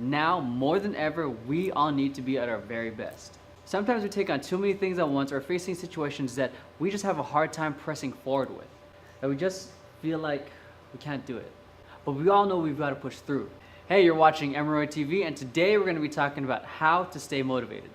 Now, more than ever, we all need to be at our very best. Sometimes we take on too many things at once or facing situations that we just have a hard time pressing forward with, that we just feel like we can't do it. But we all know we've got to push through. Hey, you're watching Emerald TV, and today we're going to be talking about how to stay motivated.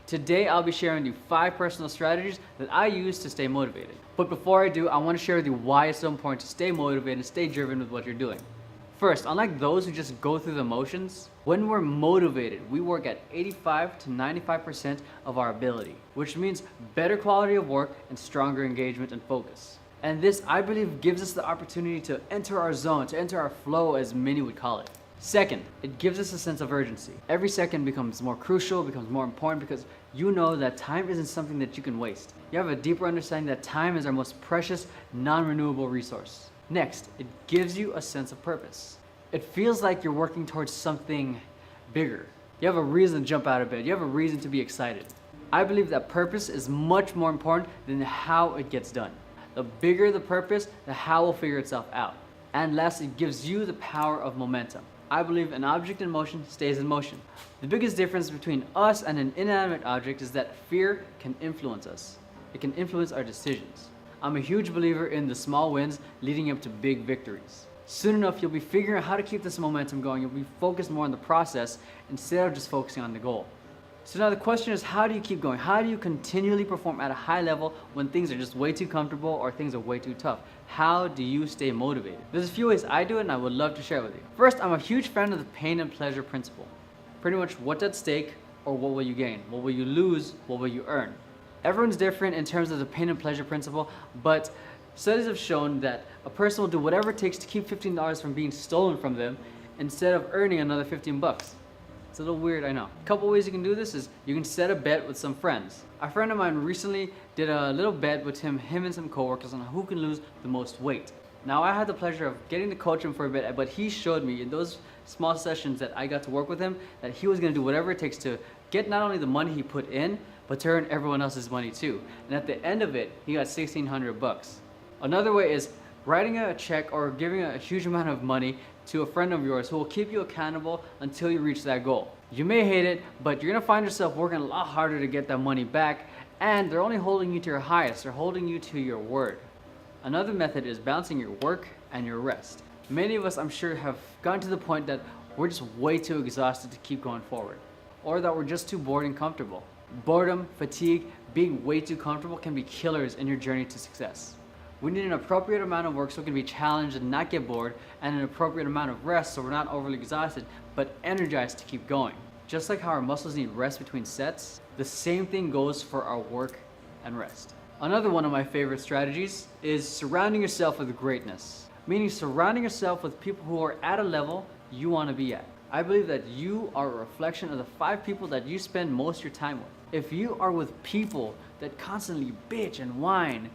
Today I'll be sharing with you 5 personal strategies that I use to stay motivated. But before I do, I want to share with you why it's so important to stay motivated and stay driven with what you're doing. First, unlike those who just go through the motions, when we're motivated, we work at 85 to 95% of our ability, which means better quality of work and stronger engagement and focus. And this, I believe, gives us the opportunity to enter our zone, to enter our flow, as many would call it. Second, it gives us a sense of urgency. Every second becomes more crucial, becomes more important, because you know that time isn't something that you can waste. You have a deeper understanding that time is our most precious, non-renewable resource. Next, it gives you a sense of purpose. It feels like you're working towards something bigger. You have a reason to jump out of bed. You have a reason to be excited. I believe that purpose is much more important than how it gets done. The bigger the purpose, the how will figure itself out. And lastly, it gives you the power of momentum. I believe an object in motion stays in motion. The biggest difference between us and an inanimate object is that fear can influence us. It can influence our decisions. I'm a huge believer in the small wins leading up to big victories. Soon enough, you'll be figuring out how to keep this momentum going. You'll be focused more on the process instead of just focusing on the goal. So now the question is, how do you keep going? How do you continually perform at a high level when things are just way too comfortable or things are way too tough? How do you stay motivated? There's a few ways I do it, and I would love to share it with you. First, I'm a huge fan of the pain and pleasure principle. Pretty much what's at stake or what will you gain? What will you lose? What will you earn? Everyone's different in terms of the pain and pleasure principle, but studies have shown that a person will do whatever it takes to keep $15 from being stolen from them instead of earning another 15 bucks. It's a little weird, I know. A couple ways you can do this is you can set a bet with some friends. A friend of mine recently did a little bet with him and some coworkers on who can lose the most weight. Now, I had the pleasure of getting to coach him for a bit, but he showed me in those small sessions that I got to work with him that he was going to do whatever it takes to get not only the money he put in, but to earn everyone else's money too. And at the end of it, he got 1,600 bucks. Another way is writing a check or giving a huge amount of money to a friend of yours who will keep you accountable until you reach that goal. You may hate it, but you're gonna find yourself working a lot harder to get that money back, and they're only holding you to your highest. They're holding you to your word. Another method is balancing your work and your rest. Many of us, I'm sure, have gotten to the point that we're just way too exhausted to keep going forward, or that we're just too bored and comfortable. Boredom, fatigue, being way too comfortable can be killers in your journey to success. We need an appropriate amount of work so we can be challenged and not get bored, and an appropriate amount of rest so we're not overly exhausted but energized to keep going. Just like how our muscles need rest between sets, the same thing goes for our work and rest. Another one of my favorite strategies is surrounding yourself with greatness, meaning surrounding yourself with people who are at a level you want to be at. I believe that you are a reflection of the 5 people that you spend most of your time with. If you are with people that constantly bitch and whine,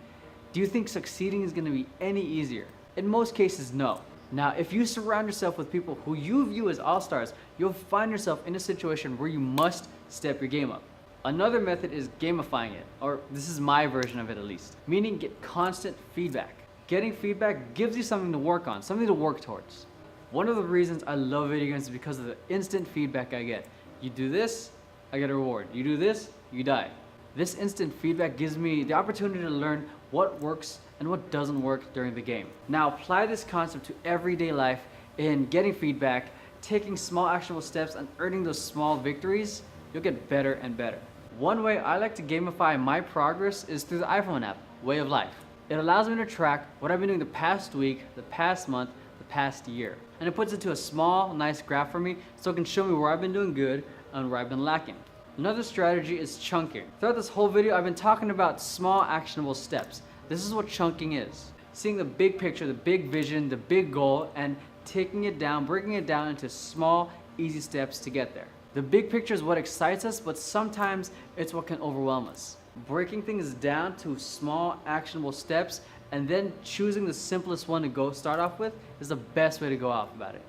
do you think succeeding is going to be any easier? In most cases, no. Now, if you surround yourself with people who you view as all-stars, you'll find yourself in a situation where you must step your game up. Another method is gamifying it, or this is my version of it at least, meaning get constant feedback. Getting feedback gives you something to work on, something to work towards. One of the reasons I love video games is because of the instant feedback I get. You do this, I get a reward. You do this, you die. This instant feedback gives me the opportunity to learn what works and what doesn't work during the game. Now, apply this concept to everyday life in getting feedback, taking small actionable steps, and earning those small victories. You'll get better and better. One way I like to gamify my progress is through the iPhone app, Way of Life. It allows me to track what I've been doing the past week, the past month, the past year. And it puts it to a small, nice graph for me so it can show me where I've been doing good and where I've been lacking. Another strategy is chunking. Throughout this whole video, I've been talking about small actionable steps. This is what chunking is. Seeing the big picture, the big vision, the big goal, and taking it down, breaking it down into small, easy steps to get there. The big picture is what excites us, but sometimes it's what can overwhelm us. Breaking things down to small, actionable steps, and then choosing the simplest one to start off with is the best way to go off about it.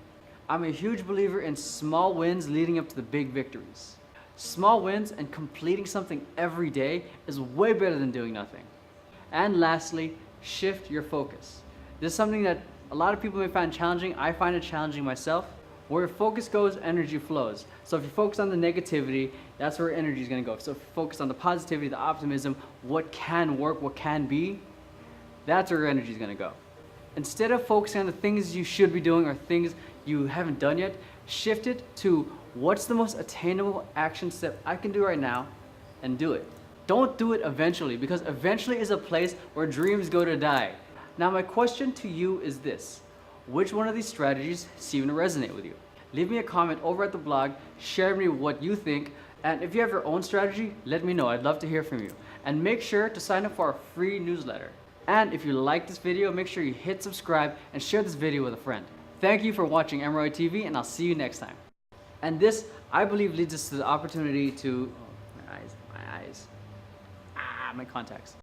I'm a huge believer in small wins leading up to the big victories. Small wins and completing something every day is way better than doing nothing. And lastly, shift your focus. This is something that a lot of people may find challenging. I find it challenging myself. Where your focus goes, energy flows. So if you focus on the negativity, that's where energy is going to go. So if you focus on the positivity, the optimism, what can work, what can be, that's where your energy is going to go. Instead of focusing on the things you should be doing or things you haven't done yet, shift it to what's the most attainable action step I can do right now and do it. Don't do it eventually, because eventually is a place where dreams go to die. Now my question to you is this: which one of these strategies seem to resonate with you? Leave me a comment over at the blog, share with me what you think, and if you have your own strategy, let me know. I'd love to hear from you. And make sure to sign up for our free newsletter. And if you like this video, make sure you hit subscribe and share this video with a friend. Thank you for watching Emerald TV, and I'll see you next time. And this, I believe, leads us to the opportunity to, my eyes, my contacts.